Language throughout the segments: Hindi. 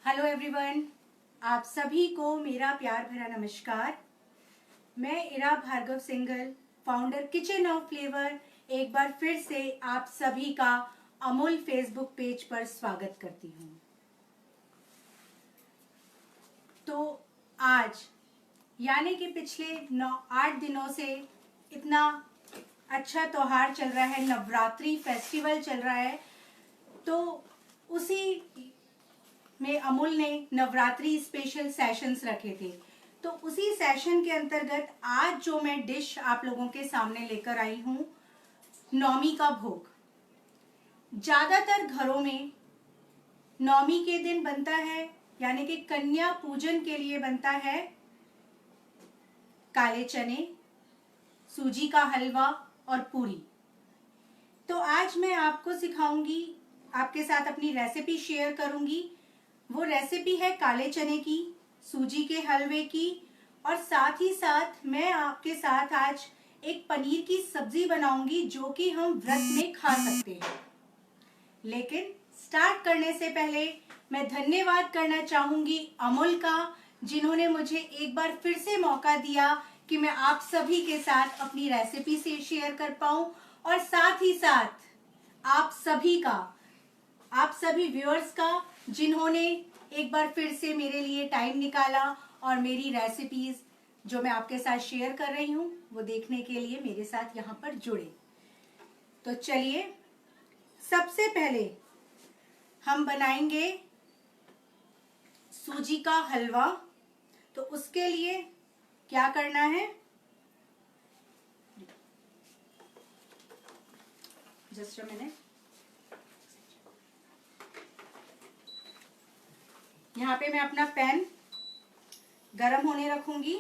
हेलो एवरीवन, आप सभी को मेरा प्यार भरा नमस्कार। मैं Ira Bhargava Singhal, founder kitchen of flavour, एक बार फिर से आप सभी का अमूल फेसबुक पेज पर स्वागत करती हूँ। तो आज यानी कि पिछले 9-8 दिनों से इतना अच्छा त्योहार चल रहा है, नवरात्रि फेस्टिवल चल रहा है, तो उसी में अमूल ने नवरात्रि स्पेशल सेशंस रखे थे। तो उसी सेशन के अंतर्गत आज जो मैं डिश आप लोगों के सामने लेकर आई हूँ, नौमी का भोग। ज्यादातर घरों में नौमी के दिन बनता है, यानी कि कन्या पूजन के लिए बनता है काले चने, सूजी का हलवा और पूरी। तो आज मैं आपको सिखाऊंगी, आपके साथ अपनी रेसिपी शेयर करूंगी। वो रेसिपी है काले चने की, सूजी के हलवे की, और साथ ही साथ मैं आपके साथ आज एक पनीर की सब्जी बनाऊंगी जो कि हम व्रत में खा सकते हैं। लेकिन स्टार्ट करने से पहले मैं धन्यवाद करना चाहूंगी अमूल का, जिन्होंने मुझे एक बार फिर से मौका दिया कि मैं आप सभी के साथ अपनी रेसिपी से शेयर कर पाऊं, और साथ ही साथ आप सभी व्यूअर्स का, जिन्होंने एक बार फिर से मेरे लिए टाइम निकाला और मेरी रेसिपीज जो मैं आपके साथ शेयर कर रही हूँ वो देखने के लिए मेरे साथ यहाँ पर जुड़े। तो चलिए, सबसे पहले हम बनाएंगे सूजी का हलवा। तो उसके लिए क्या करना है, जस्ट अ मिनट। यहाँ पे मैं अपना पैन गरम होने रखूंगी।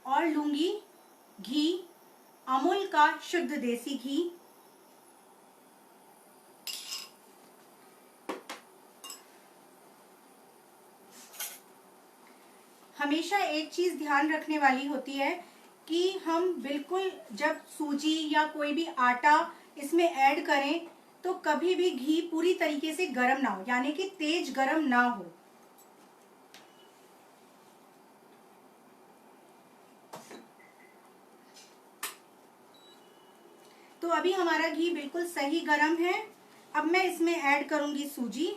और लूंगी घी, अमूल का शुद्ध देसी घी। हमेशा एक चीज ध्यान रखने वाली होती है कि हम बिल्कुल जब सूजी या कोई भी आटा इसमें ऐड करें तो कभी भी घी पूरी तरीके से गर्म ना हो, यानी कि तेज गर्म ना हो। तो अभी हमारा घी बिल्कुल सही गर्म है। अब मैं इसमें ऐड करूंगी सूजी,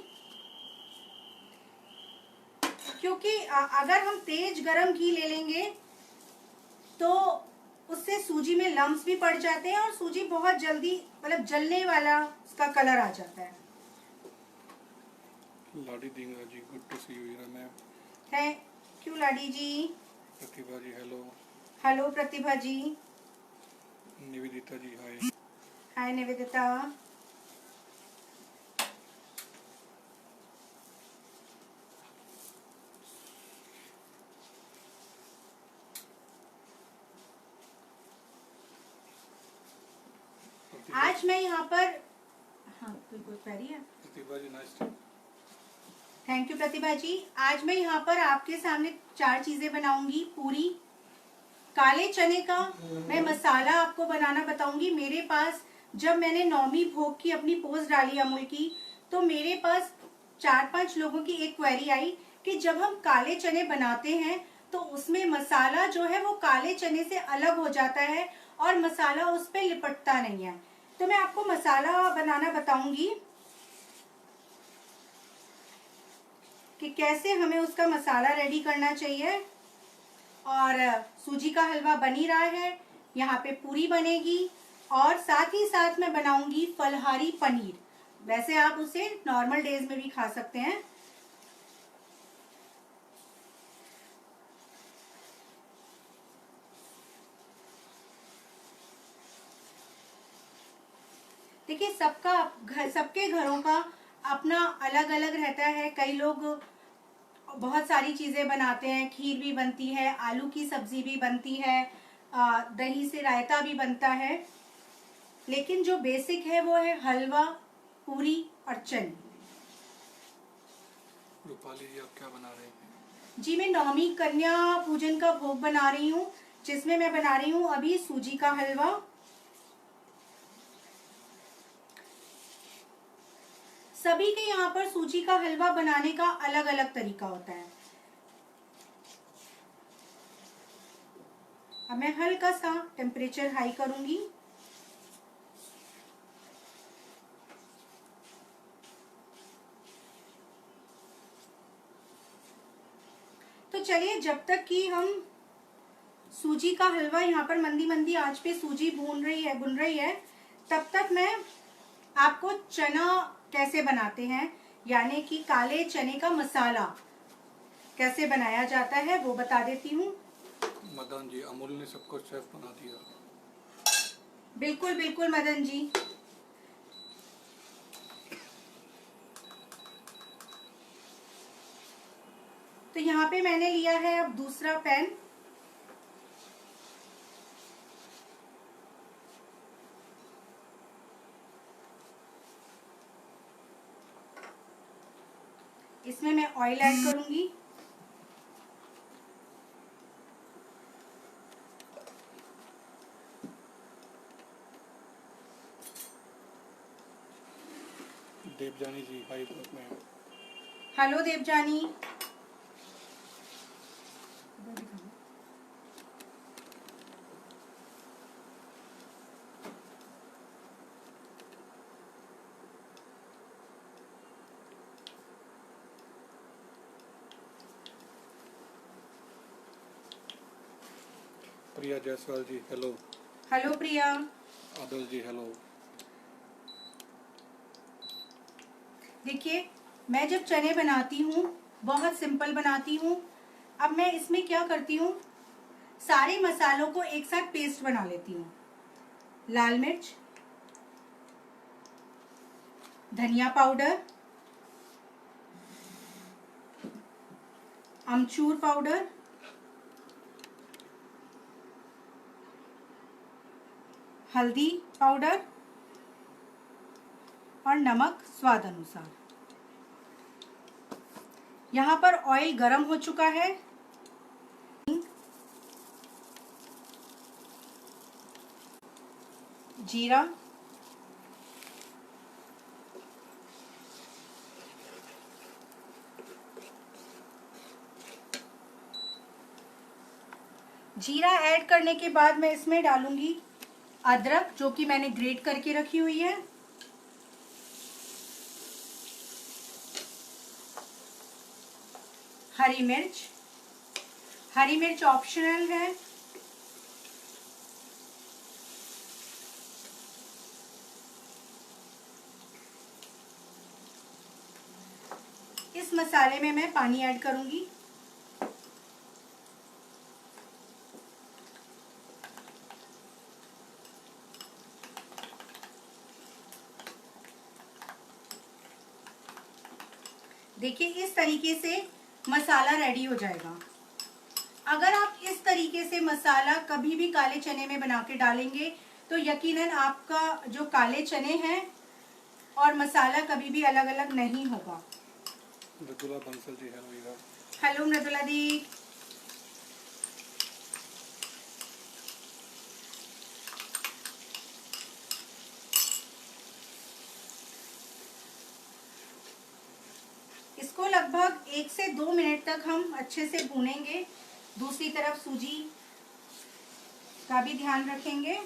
क्योंकि अगर हम तेज गरम घी ले लेंगे तो उससे सूजी में लम्स भी पड़ जाते हैं और सूजी बहुत जल्दी मतलब जलने वाला उसका कलर आ जाता है। Ladi Dinga ji, good to see you Hira ma'am. Thank you Ladi ji. Pratibha ji hello. Hello Pratibha ji. Nivedita ji hi. Hi Nivedita. आज मैं यहाँ पर, हाँ बिल्कुल पैरी है। Pratibha ji nice. Thank you Pratibha ji. आज मैं यहाँ पर आपके सामने 4 चीजें बनाऊंगी। पूरी, काले चने का मैं मसाला आपको बनाना बताऊंगी। मेरे पास जब मैंने नौमी भोग की अपनी पोस्ट डाली अमूल की, तो मेरे पास 4-5 लोगों की एक क्वेरी आई कि जब हम काले चने बनाते हैं तो उसमें मसाला जो है वो काले चने से अलग हो जाता है और मसाला उस पर लिपटता नहीं है। तो मैं आपको मसाला बनाना बताऊंगी कि कैसे हमें उसका मसाला रेडी करना चाहिए। और सूजी का हलवा बन ही रहा है, यहाँ पे पूरी बनेगी, और साथ ही साथ मैं बनाऊंगी फलहारी पनीर। वैसे आप उसे नॉर्मल डेज में भी खा सकते हैं। देखिए, सबके घरों का अपना अलग अलग रहता है। कई लोग बहुत सारी चीजें बनाते हैं, खीर भी बनती है, आलू की सब्जी भी बनती है, दही से रायता भी बनता है, लेकिन जो बेसिक है वो है हलवा, पूरी और चने। रूपाली जी आप क्या बना रहे हैं? जी मैं नवमी कन्या पूजन का भोग बना रही हूँ, जिसमें मैं बना रही हूँ अभी सूजी का हलवा। सभी के यहाँ पर सूजी का हलवा बनाने का अलग अलग तरीका होता है। अब मैं हल्का सा टेम्परेचर हाई करूंगी। तो चलिए, जब तक कि हम सूजी का हलवा यहाँ पर मंदी मंदी आंच पे सूजी भून रही है, तब तक मैं आपको चना कैसे बनाते हैं, यानी कि काले चने का मसाला कैसे बनाया जाता है वो बता देती हूँ। मदन जी, अमूल ने सबको शेफ बना दिया। बिल्कुल बिल्कुल मदन जी। तो यहाँ पे मैंने लिया है अब दूसरा पैन। इसमें मैं ऑयल ऐड करूंगी। देवजानी जी हाई में। हेलो देवजानी। प्रिया जायसवाल जी हेलो। हेलो प्रिया। आदल जी हेलो। देखिए, मैं जब चने बनाती हूँ बहुत सिंपल बनाती हूँ। अब मैं इसमें क्या करती हूँ, सारे मसालों को एक साथ पेस्ट बना लेती हूँ। लाल मिर्च, धनिया पाउडर, अमचूर पाउडर, हल्दी पाउडर और नमक स्वाद अनुसार। यहाँ पर ऑयल गरम हो चुका है। जीरा, जीरा ऐड करने के बाद मैं इसमें डालूंगी अदरक, जो कि मैंने ग्रेट करके रखी हुई है। हरी मिर्च, हरी मिर्च ऑप्शनल है। इस मसाले में मैं पानी ऐड करूंगी। देखिए, इस तरीके से मसाला रेडी हो जाएगा। अगर आप इस तरीके से मसाला कभी भी काले चने में बना के डालेंगे तो यकीनन आपका जो काले चने हैं और मसाला कभी भी अलग अलग नहीं होगा। मृदुला बंसल जी हेलो। हेलो मृदुला दी। इसको लगभग 1 से 2 मिनट तक हम अच्छे से भूनेंगे। दूसरी तरफ सूजी का भी ध्यान रखेंगे।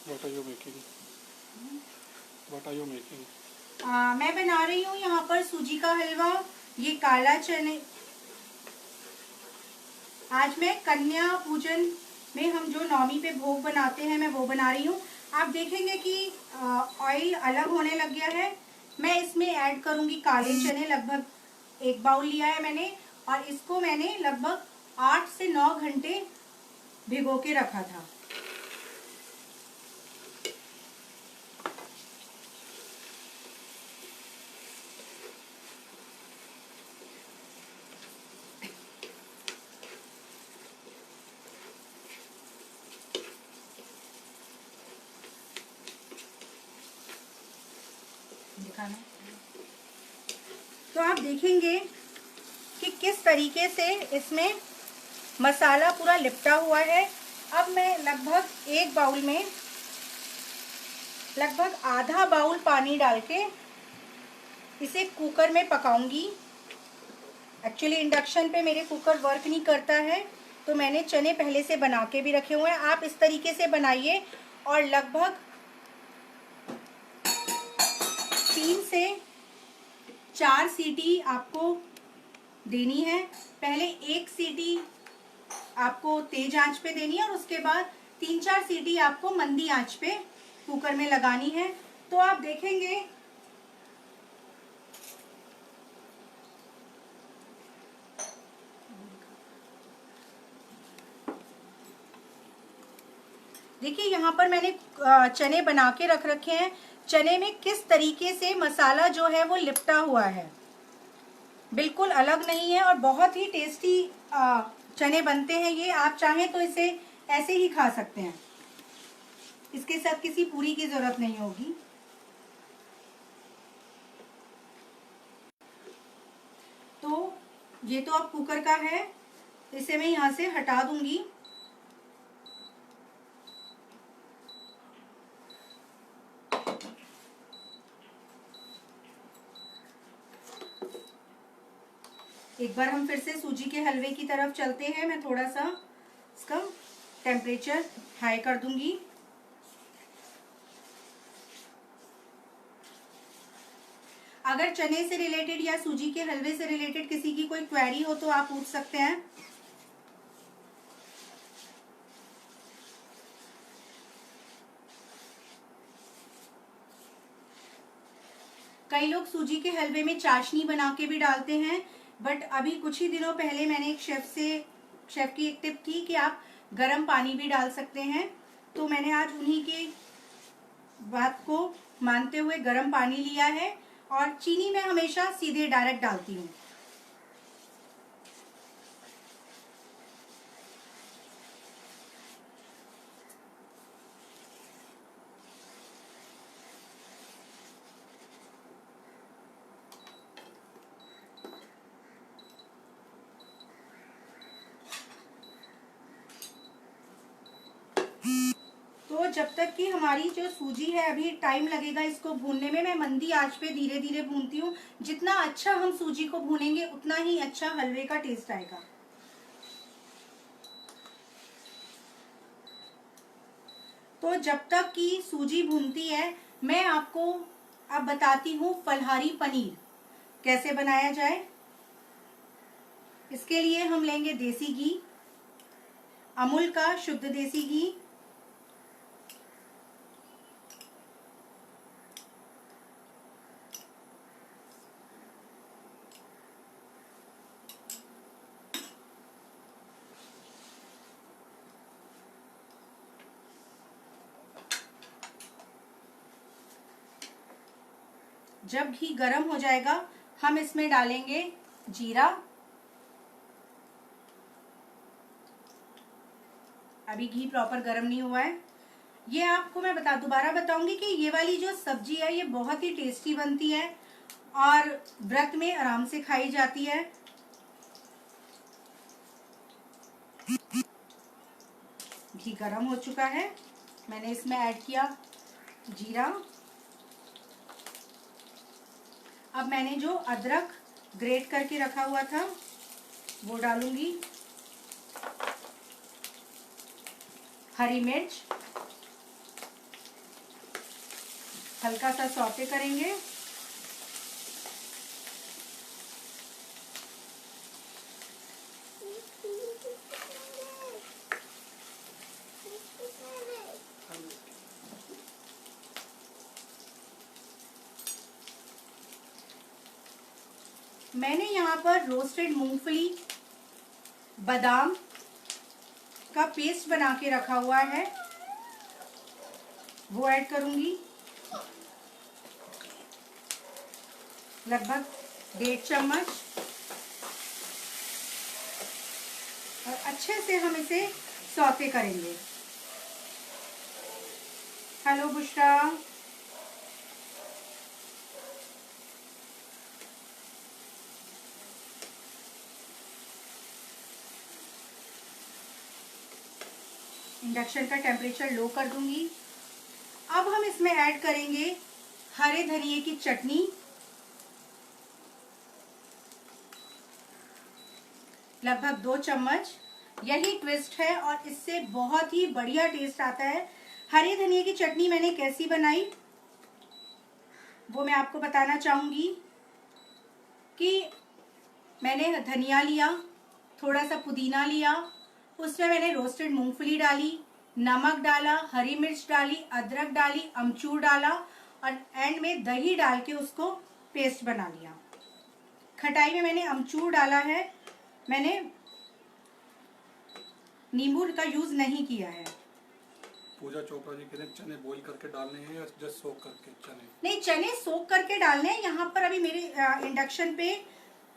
What are you making? What are you making? मैं बना रही हूँ यहाँ पर सूजी का हलवा। ये काला चने, आज मैं कन्या पूजन में हम जो नौमी पे भोग बनाते हैं मैं वो बना रही हूँ। आप देखेंगे कि ऑयल अलग होने लग गया है। मैं इसमें ऐड करूँगी काले चने, लगभग 1 बाउल लिया है मैंने, और इसको मैंने लगभग 8 से 9 घंटे भिगो के रखा था। दिखाना। तो आप देखेंगे कि किस तरीके से इसमें मसाला पूरा लिपटा हुआ है। अब मैं लगभग एक बाउल में लगभग आधा बाउल पानी डाल के इसे कुकर में पकाऊंगी। एक्चुअली इंडक्शन पे मेरे कुकर वर्क नहीं करता है, तो मैंने चने पहले से बना के भी रखे हुए हैं। आप इस तरीके से बनाइए और लगभग 3 से 4 सीटी आपको देनी है। पहले 1 सीटी आपको तेज आंच पे देनी है और उसके बाद 3-4 सीटी आपको मंदी आंच पे कुकर में लगानी है। तो आप देखेंगे देखिए यहाँ पर मैंने चने बना के रख रखे हैं। चने में किस तरीके से मसाला जो है वो लिपटा हुआ है, बिल्कुल अलग नहीं है और बहुत ही टेस्टी चने बनते हैं ये। आप चाहें तो इसे ऐसे ही खा सकते हैं, इसके साथ किसी पूरी की जरूरत नहीं होगी। तो ये तो अब कुकर का है, इसे मैं यहाँ से हटा दूंगी। एक बार हम फिर से सूजी के हलवे की तरफ चलते हैं। मैं थोड़ा सा इसका टेम्परेचर हाई कर दूंगी। अगर चने से रिलेटेड या सूजी के हलवे से रिलेटेड किसी की कोई क्वेरी हो तो आप पूछ सकते हैं। कई लोग सूजी के हलवे में चाशनी बना के भी डालते हैं, बट अभी कुछ ही दिनों पहले मैंने एक शेफ की एक टिप थी कि आप गर्म पानी भी डाल सकते हैं। तो मैंने आज उन्हीं की बात को मानते हुए गर्म पानी लिया है और चीनी मैं हमेशा सीधे डायरेक्ट डालती हूँ। तो जब तक कि हमारी जो सूजी है, अभी टाइम लगेगा इसको भूनने में, मैं मंदी आंच पे धीरे धीरे भूनती हूँ। जितना अच्छा हम सूजी को भूनेंगे उतना ही अच्छा हलवे का टेस्ट आएगा। तो जब तक कि सूजी भूनती है, मैं आपको अब बताती हूँ फलहारी पनीर कैसे बनाया जाए। इसके लिए हम लेंगे देसी घी, अमूल का शुद्ध देसी घी, जब घी गर्म हो जाएगा हम इसमें डालेंगे जीरा। अभी घी प्रॉपर गर्म नहीं हुआ है। ये आपको मैं दोबारा बताऊंगी कि ये वाली जो सब्जी है ये बहुत ही टेस्टी बनती है और व्रत में आराम से खाई जाती है। घी गर्म हो चुका है, मैंने इसमें ऐड किया जीरा। अब मैंने जो अदरक ग्रेट करके रखा हुआ था वो डालूंगी, हरी मिर्च, हल्का सा सौते करेंगे। मैंने यहाँ पर रोस्टेड मूंगफली, बादाम का पेस्ट बना के रखा हुआ है, वो ऐड करूंगी। लगभग 1.5 चम्मच और अच्छे से हम इसे सौते करेंगे। हेलो बुशरा। इंडक्शन का टेम्परेचर लो कर दूंगी। अब हम इसमें ऐड करेंगे हरे धनिए की चटनी, लगभग 2 चम्मच। यही ट्विस्ट है और इससे बहुत ही बढ़िया टेस्ट आता है। हरे धनिए की चटनी मैंने कैसी बनाई वो मैं आपको बताना चाहूंगी कि मैंने धनिया लिया, थोड़ा सा पुदीना लिया, उसमें मैंने रोस्टेड मूंगफली डाली, नमक डाला, हरी मिर्च डाली, अदरक डाली, अमचूर डाला और एंड में दही डाल के उसको पेस्ट बना लिया। खटाई में मैंने अमचूर डाला है, मैंने नींबू का यूज नहीं किया है। पूजा चोपड़ा जी कहते हैं चने बॉईल करके डालने हैं या जस्ट सोक करके? चने नहीं, चने सोक करके डालने हैं। यहाँ पर अभी मेरे इंडक्शन पे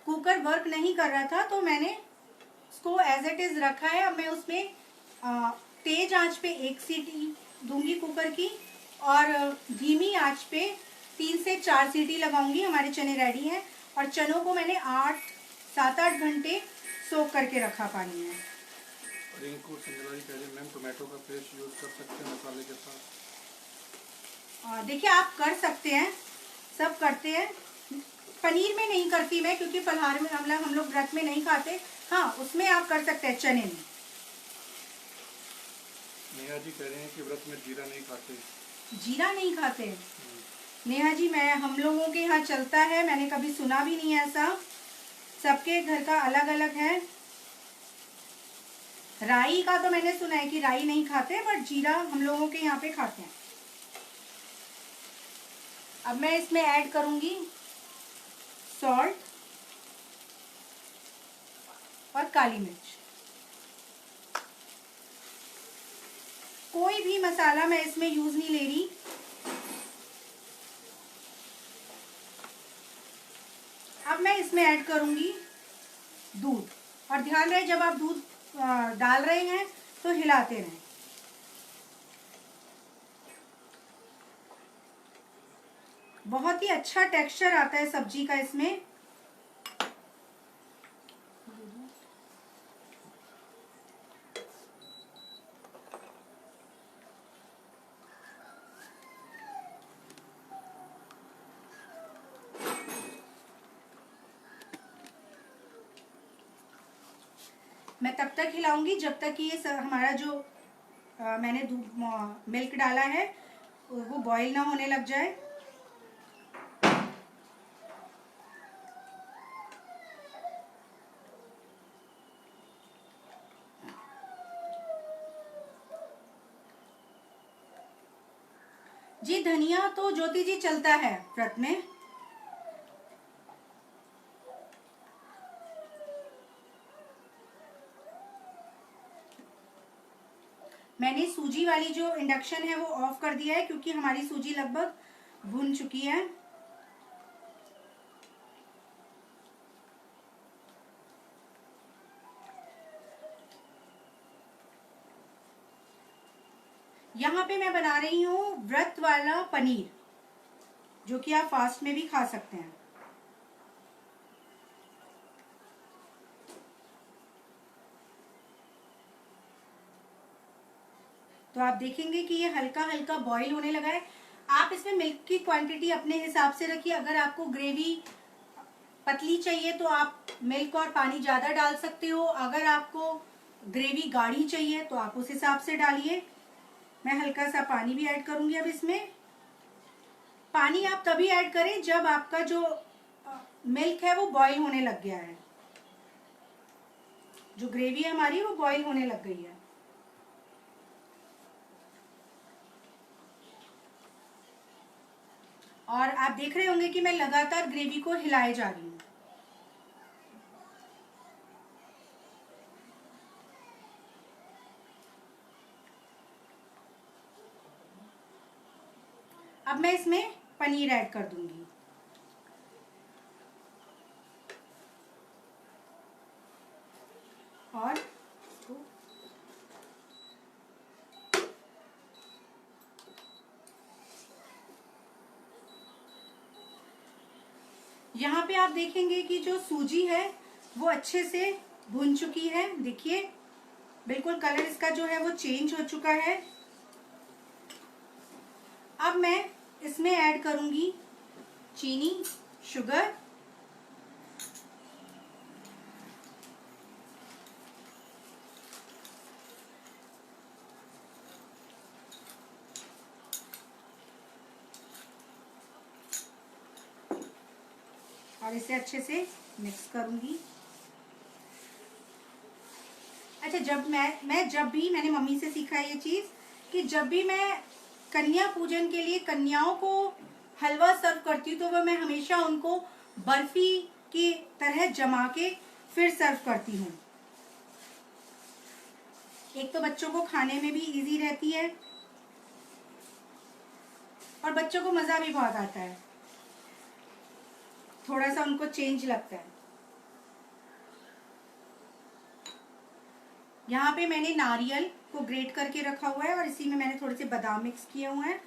कुकर वर्क नहीं कर रहा था तो मैंने इसको एज इट इज रखा है। अब मैं उसमें तेज आंच पे 1 सीटी दूंगी कुकर की और धीमी आंच पे 3 से 4 सीटी लगाऊंगी। हमारे चने रेडी हैं और चनों को मैंने 7-8 घंटे सोक करके रखा पानी में। रिंकू संजना जी कह रहे हैं मैम टोमेटो का पेस्ट यूज कर सकते हैं मसाले के साथ? देखिए, आप कर सकते हैं, सब करते हैं। पनीर में नहीं करती मैं, क्योंकि फलहार में हम लोग व्रत में नहीं खाते। हाँ, उसमें आप कर सकते हैं, चने में। नेहा जी कह रहे हैं कि व्रत में जीरा नहीं खाते। जीरा नहीं खाते? नेहा जी, हम लोगों के यहाँ चलता है, मैंने कभी सुना भी नहीं है ऐसा। सबके घर का अलग अलग है। राई का तो मैंने सुना है कि राई नहीं खाते, बट जीरा हम लोगों के यहाँ पे खाते हैं। अब मैं इसमें ऐड करूंगी सॉल्ट और काली मिर्च। कोई भी मसाला मैं इसमें यूज नहीं ले रही। अब मैं इसमें ऐड करूंगी दूध, और ध्यान रहे जब आप दूध डाल रहे हैं तो हिलाते रहें। बहुत ही अच्छा टेक्सचर आता है सब्जी का इसमें। मैं तब तक हिलाऊंगी जब तक कि ये हमारा जो मैंने दूध मिल्क डाला है वो बॉईल ना होने लग जाए। जी, धनिया तो ज्योति जी चलता है व्रत में। मैंने सूजी वाली जो इंडक्शन है वो ऑफ कर दिया है, क्योंकि हमारी सूजी लगभग भुन चुकी है। यहाँ पे मैं बना रही हूँ व्रत वाला पनीर, जो कि आप फास्ट में भी खा सकते हैं। तो आप देखेंगे कि ये हल्का हल्का बॉईल होने लगा है। आप इसमें मिल्क की क्वांटिटी अपने हिसाब से रखिए। अगर आपको ग्रेवी पतली चाहिए तो आप मिल्क और पानी ज्यादा डाल सकते हो। अगर आपको ग्रेवी गाढ़ी चाहिए तो आप उस हिसाब से डालिए। मैं हल्का सा पानी भी ऐड करूंगी। अब इसमें पानी आप तभी ऐड करें जब आपका जो मिल्क है वो बॉईल होने लग गया है, जो ग्रेवी है हमारी वो बॉईल होने लग गई है। और आप देख रहे होंगे कि मैं लगातार ग्रेवी को हिलाए जा रही हूँ। अब मैं इसमें पनीर ऐड कर दूंगी। और यहाँ पे आप देखेंगे कि जो सूजी है वो अच्छे से भुन चुकी है। देखिए, बिल्कुल कलर इसका जो है वो चेंज हो चुका है। अब मैं इसमें ऐड करूंगी चीनी, शुगर, और इसे अच्छे से मिक्स करूंगी। अच्छा, जब भी मैंने मम्मी से सीखा है ये चीज़ कि जब भी मैं कन्या पूजन के लिए कन्याओं को हलवा सर्व करती हूँ तो वह मैं हमेशा उनको बर्फी की तरह जमा के फिर सर्व करती हूँ। एक तो बच्चों को खाने में भी इजी रहती है और बच्चों को मज़ा भी बहुत आता है, थोड़ा सा उनको चेंज लगता है। यहाँ पे मैंने नारियल को ग्रेट करके रखा हुआ है और इसी में मैंने थोड़े से बादाम मिक्स किए हुए हैं।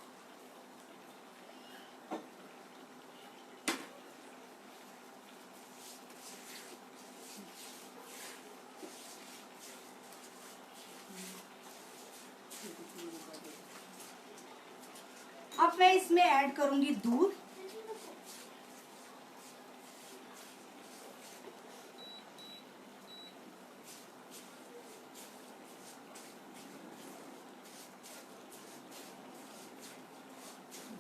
अब मैं इसमें ऐड करूंगी दूध।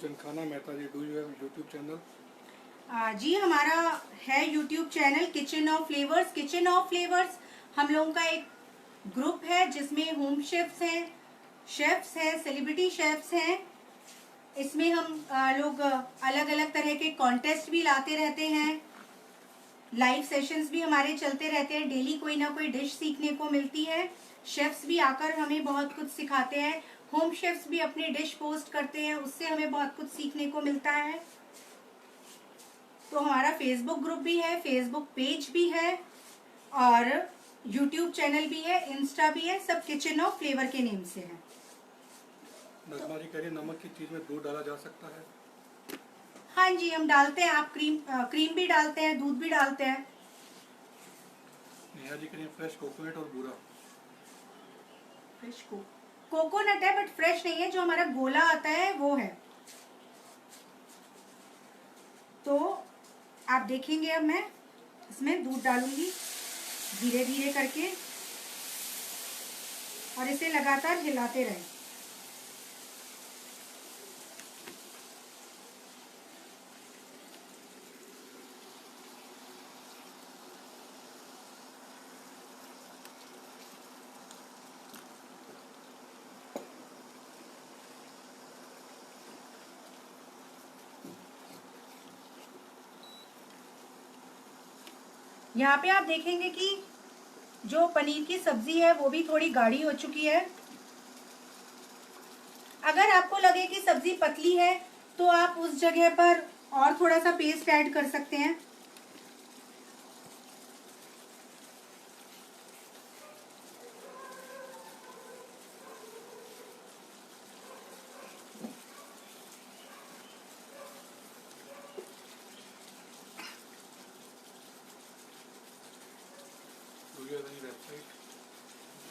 Jankhana Mehta ji, do you have YouTube channel? जी, हमारा है YouTube channel kitchen of flavours. Kitchen of flavours हम लोगों का एक ग्रुप है जिसमें होम शेफ्स हैं, सेलिब्रिटी शेफ्स हैं। इसमें हम लोग अलग अलग तरह के कॉन्टेस्ट भी लाते रहते हैं, लाइव सेशंस भी हमारे चलते रहते हैं। डेली कोई ना कोई डिश सीखने को मिलती है। शेफ्स भी आकर हमें बहुत कुछ सिखाते हैं। होम शेफ्स भी अपनी डिश पोस्ट करते हैं, उससे हमें बहुत कुछ सीखने को मिलता है। तो हमारा फेसबुक ग्रुप भी है, फेसबुक पेज भी है और यूट्यूब चैनल भी है, इंस्टा भी है, सब किचन ऑफ फ्लेवर के नेम से है। नगमा जी कह रही है नमक की चीज में दूध डाला जा सकता है? हाँ जी, हम डालते हैं। आप क्रीम भी डालते हैं, दूध भी डालते हैं। नेहा जी कह रही है फ्रेश कोकोनट और बूरा। फ्रेश कोकोनट है बट फ्रेश नहीं है, जो हमारा गोला आता है वो है। तो आप देखेंगे अब मैं इसमें दूध डालूंगी धीरे धीरे करके और इसे लगातार हिलाते रहें। यहाँ पे आप देखेंगे कि जो पनीर की सब्जी है वो भी थोड़ी गाढ़ी हो चुकी है। अगर आपको लगे कि सब्जी पतली है तो आप उस जगह पर और थोड़ा सा पेस्ट ऐड कर सकते हैं।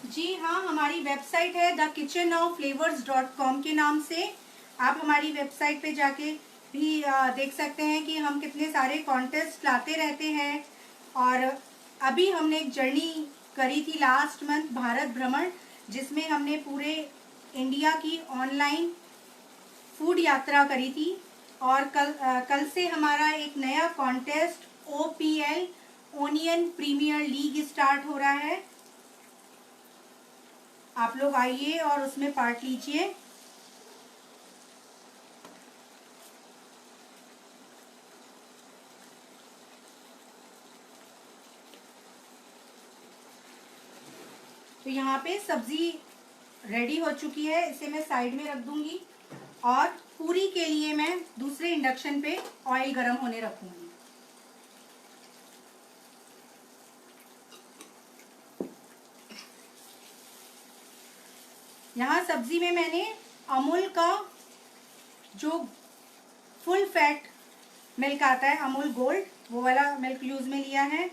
जी हाँ, हमारी वेबसाइट है thekitchenofFlavors.com के नाम से। आप हमारी वेबसाइट पे जाके भी देख सकते हैं कि हम कितने सारे कॉन्टेस्ट लाते रहते हैं। और अभी हमने एक जर्नी करी थी लास्ट मंथ, भारत भ्रमण, जिसमें हमने पूरे इंडिया की ऑनलाइन फूड यात्रा करी थी। और कल से हमारा एक नया contest OPL onion premier league start हो रहा है। आप लोग आइए और उसमें पार्ट लीजिए। तो यहाँ पे सब्जी रेडी हो चुकी है, इसे मैं साइड में रख दूंगी और पूरी के लिए मैं दूसरे इंडक्शन पे ऑयल गरम होने रखूंगी। यहाँ सब्जी में मैंने अमूल का जो फुल फैट मिल्क आता है, अमूल गोल्ड, वो वाला मिल्क यूज में लिया है।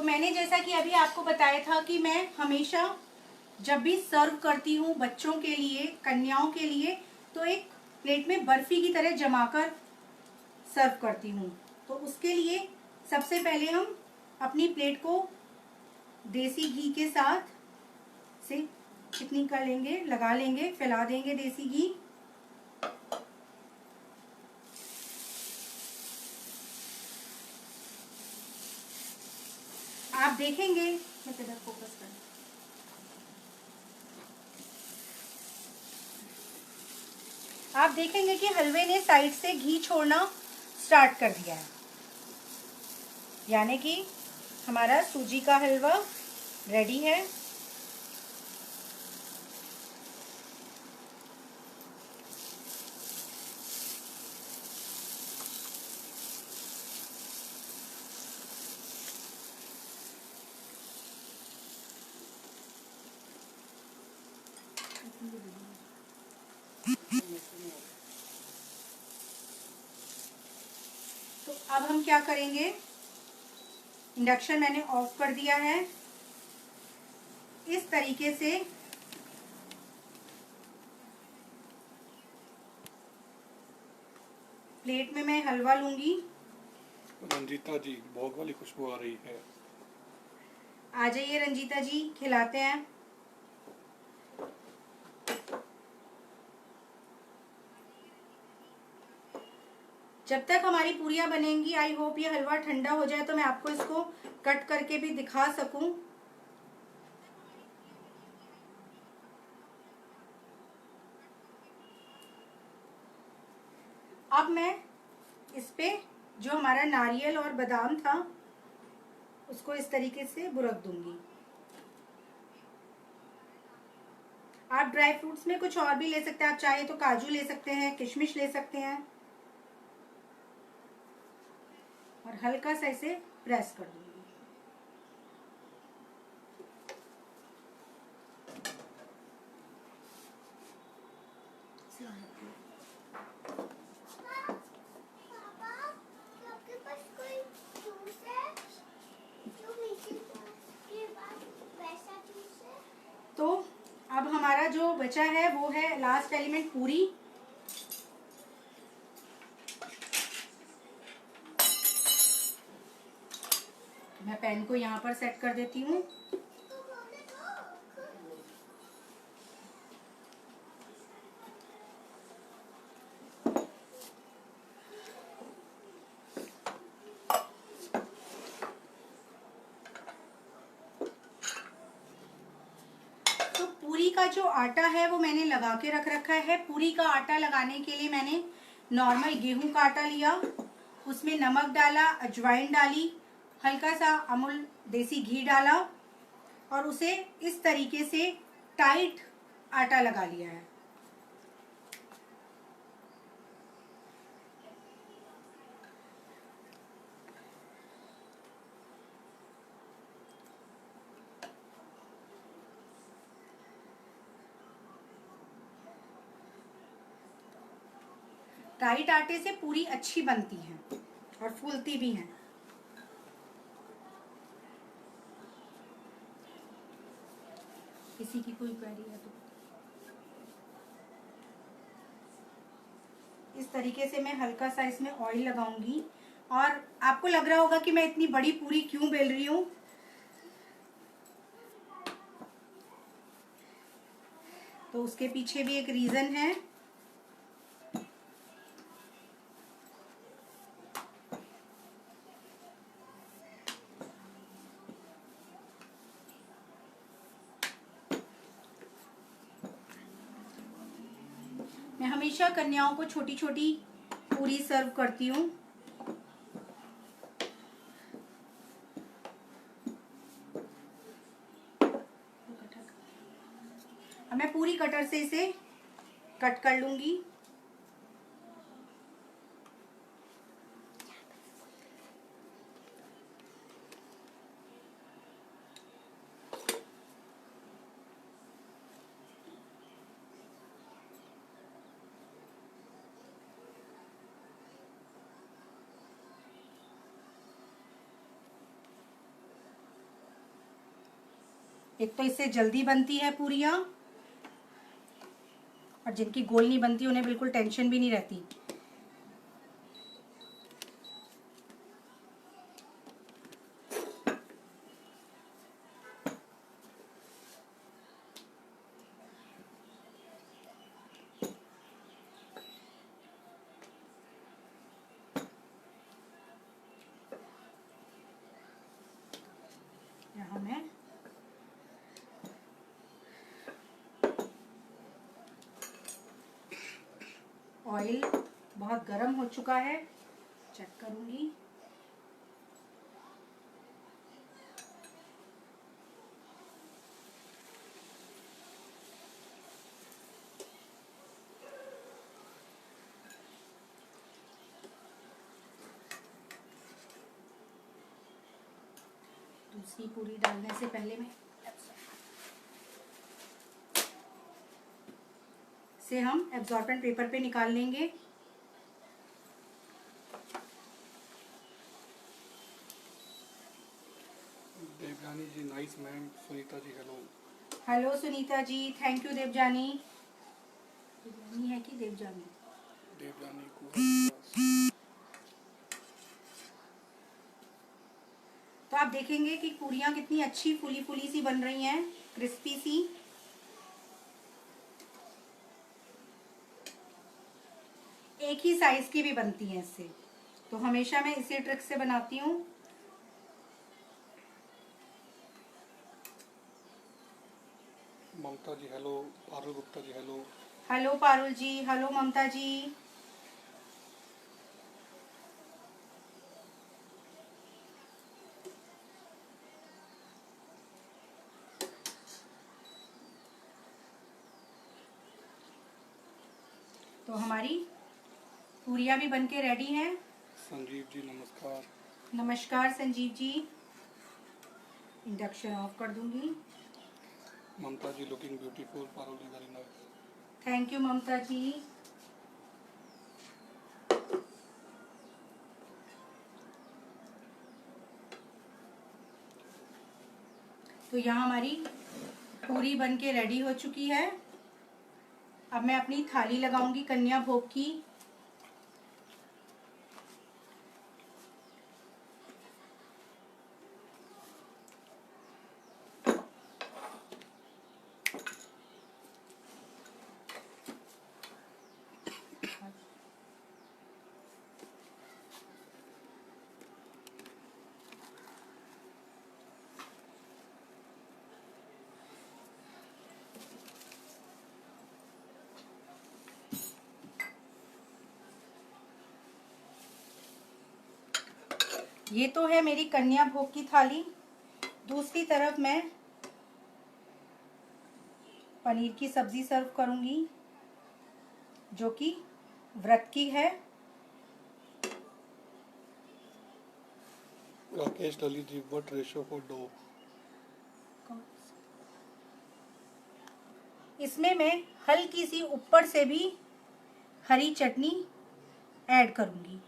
मैंने जैसा कि अभी आपको बताया था कि मैं हमेशा जब भी सर्व करती हूँ बच्चों के लिए, कन्याओं के लिए, तो एक प्लेट में बर्फी की तरह जमाकर सर्व करती हूँ। तो उसके लिए सबसे पहले हम अपनी प्लेट को देसी घी के साथ से चिकनी कर लेंगे, लगा लेंगे, फैला देंगे देसी घी। आप देखेंगे, मैं किधर फोकस करूं, आप देखेंगे कि हलवे ने साइड से घी छोड़ना स्टार्ट कर दिया है, यानी कि हमारा सूजी का हलवा रेडी है। तो अब हम क्या करेंगे, इंडक्शन मैंने ऑफ कर दिया है। इस तरीके से प्लेट में मैं हलवा लूंगी। रंजीता जी, भोग वाली खुशबू आ रही है। आ जाइए रंजीता जी, खिलाते हैं। जब तक हमारी पूरियां बनेंगी, आई होप ये हलवा ठंडा हो जाए तो मैं आपको इसको कट करके भी दिखा सकूं। अब मैं इस पे जो हमारा नारियल और बादाम था उसको इस तरीके से बुरक दूंगी। आप ड्राई फ्रूट्स में कुछ और भी ले सकते हैं, आप चाहे तो काजू ले सकते हैं, किशमिश ले सकते हैं, और हल्का सा इसे प्रेस कर दूंगी। तो अब हमारा जो बचा है वो है लास्ट एलिमेंट, पूरी। मैं पैन को यहाँ पर सेट कर देती हूँ। तो पूरी का जो आटा है वो मैंने लगा के रख रखा है। पूरी का आटा लगाने के लिए मैंने नॉर्मल गेहूं का आटा लिया, उसमें नमक डाला, अजवाइन डाली, हल्का सा अमूल देसी घी डाला और उसे इस तरीके से टाइट आटा लगा लिया है। टाइट आटे से पूरी अच्छी बनती है और फूलती भी हैं। किसी की कोई क्वेरी है तो इस तरीके से मैं हल्का सा इसमें ऑयल लगाऊंगी। और आपको लग रहा होगा कि मैं इतनी बड़ी पूरी क्यों बेल रही हूँ, तो उसके पीछे भी एक रीजन है। मैं हमेशा कन्याओं को छोटी छोटी पूरी सर्व करती हूँ। अब मैं पूरी कटर से इसे कट कर लूंगी। एक तो इससे जल्दी बनती है पूरियाँ, और जिनकी गोल नहीं बनती उन्हें बिल्कुल टेंशन भी नहीं रहती। यहाँ मैं ऑयल बहुत गर्म हो चुका है, चेक करूंगी। दूसरी पूरी डालने से पहले मैं से हम एब्जॉर्बेंट पेपर पे निकाल लेंगे। Devjani ji nice ma'am. Sunita ji hello. Hello Sunita ji, thank you Devjani. Devjani है कि देवजानी? देवजानी को तो आप देखेंगे कि पूरियाँ कितनी अच्छी फूली फूली सी बन रही हैं, क्रिस्पी सी। एक ही साइज की भी बनती हैं इससे, तो हमेशा मैं इसी ट्रिक से बनाती हूँ। ममता जी hello. Parul Gupta ji hello. Hello Parul जी, हेलो ममता जी। तो हमारी पूरियाँ भी बनके रेडी हैं। संजीव जी नमस्कार। नमस्कार संजीव जी। इंडक्शन ऑफ कर दूंगी। Mamta ji looking beautiful. Parul ji very nice. Thank you Mamta ji. तो यहाँ हमारी पूरी बनके रेडी हो चुकी है। अब मैं अपनी थाली लगाऊंगी कन्या भोग की। ये तो है मेरी कन्या भोग की थाली। दूसरी तरफ मैं पनीर की सब्जी सर्व करूंगी, जो कि व्रत की है। Rakesh Lalit ji what ratio for dough? इसमें मैं हल्की सी ऊपर से भी हरी चटनी ऐड करूंगी।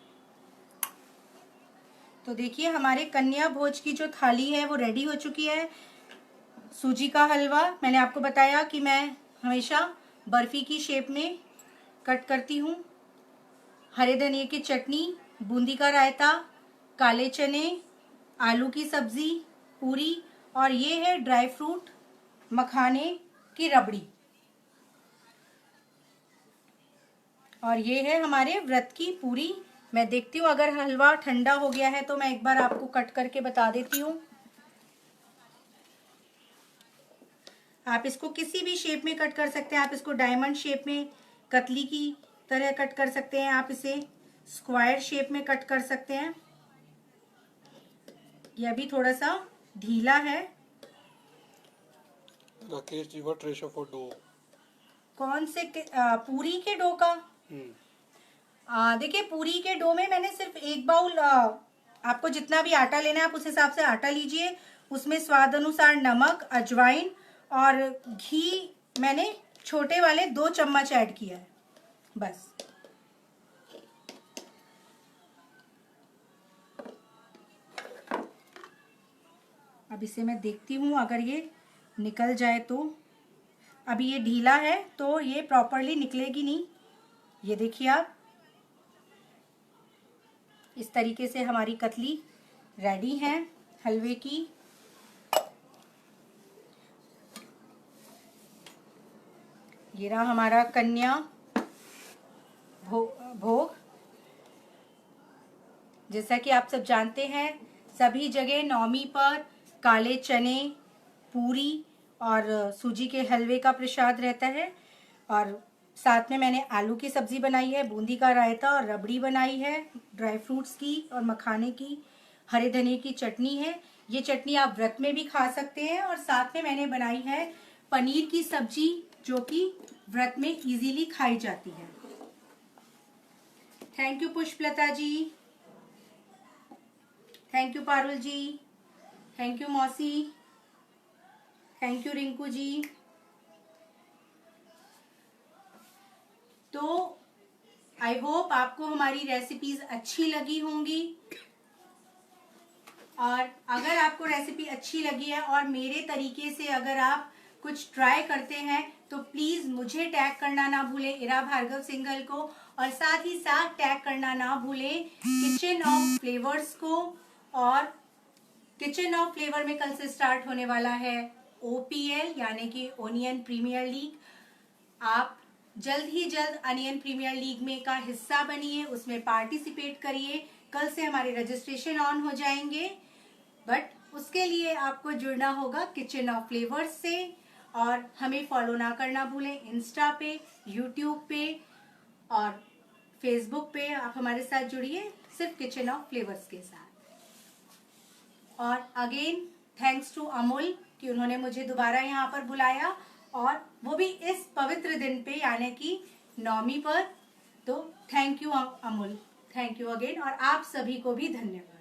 तो देखिए हमारे कन्या भोज की जो थाली है वो रेडी हो चुकी है। सूजी का हलवा, मैंने आपको बताया कि मैं हमेशा बर्फी की शेप में कट करती हूँ। हरे धनिए की चटनी, बूंदी का रायता, काले चने, आलू की सब्जी, पूरी, और ये है ड्राई फ्रूट मखाने की रबड़ी। और ये है हमारे व्रत की पूरी। मैं देखती हूँ अगर हलवा ठंडा हो गया है तो मैं एक बार आपको कट करके बता देती हूँ। आप इसको किसी भी शेप में कट कर सकते हैं। आप इसको डायमंड शेप में कतली की तरह कट कर सकते हैं, आप इसे स्क्वायर शेप में कट कर सकते हैं। यह भी थोड़ा सा ढीला है। Rakesh ji what ratio for dough? कौन से पूरी के डो का? देखिए पूरी के डो में मैंने सिर्फ एक बाउल, आपको जितना भी आटा लेना है आप उस हिसाब से आटा लीजिए। उसमें स्वाद अनुसार नमक, अजवाइन और घी मैंने छोटे वाले 2 चम्मच ऐड किया है, बस। अब इसे मैं देखती हूँ अगर ये निकल जाए तो। अभी ये ढीला है तो ये प्रॉपरली निकलेगी नहीं। ये देखिए आप, इस तरीके से हमारी कतली रेडी है हलवे की। ये रहा हमारा कन्या भोग। जैसा कि आप सब जानते हैं, सभी जगह नौमी पर काले चने, पूरी और सूजी के हलवे का प्रसाद रहता है। और साथ में मैंने आलू की सब्जी बनाई है, बूंदी का रायता और रबड़ी बनाई है, ड्राई फ्रूट्स की और मखाने की, हरे धनिए की चटनी है। ये चटनी आप व्रत में भी खा सकते हैं। और साथ में मैंने बनाई है पनीर की सब्जी, जो कि व्रत में इजीली खाई जाती है। Thank you Pushpalata ji, thank you Parul ji, thank you मौसी, थैंक यू रिंकू जी। तो आई होप आपको हमारी रेसिपीज अच्छी लगी होंगी। और अगर आपको रेसिपी अच्छी लगी है और मेरे तरीके से अगर आप कुछ ट्राई करते हैं तो प्लीज मुझे टैग करना ना भूलें, इरा भार्गव सिंघल को। और साथ ही साथ टैग करना ना भूलें किचन ऑफ फ्लेवर्स को। और किचन ऑफ फ्लेवर में कल से स्टार्ट होने वाला है OPL यानी कि ओनियन प्रीमियर लीग। आप जल्द ही जल्द अनियन प्रीमियर लीग में का हिस्सा बनिए, उसमें पार्टिसिपेट करिए। कल से हमारे रजिस्ट्रेशन ऑन हो जाएंगे, बट उसके लिए आपको जुड़ना होगा किचन ऑफ फ्लेवर्स से। और हमें फॉलो ना करना भूलें इंस्टा पे, यूट्यूब पे और फेसबुक पे। आप हमारे साथ जुड़िए सिर्फ किचन ऑफ फ्लेवर्स के साथ। और अगेन थैंक्स टू अमूल कि उन्होंने मुझे दोबारा यहाँ पर बुलाया, और वो भी इस पवित्र दिन पे यानी कि नौमी पर। तो thank you Amul, thank you again. और आप सभी को भी धन्यवाद।